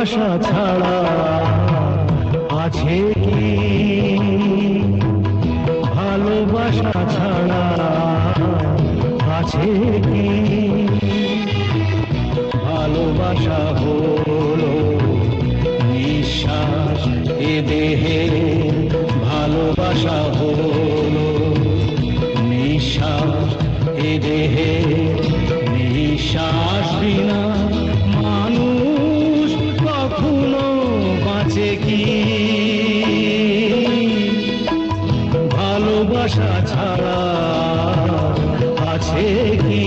ভালোবাসা ছাড়া আছে কি? ভালোবাসা ছাড়া আছে কি? ভালোবাসা হলো নিঃশ্বাস এ দেহে, ভালোবাসা হলো নিঃশ্বাস এ দেহে। নিঃশ্বাস বিনা মানুষ কখনো বাঁচে কি? ভালোবাসা ছাড়া আছে কি?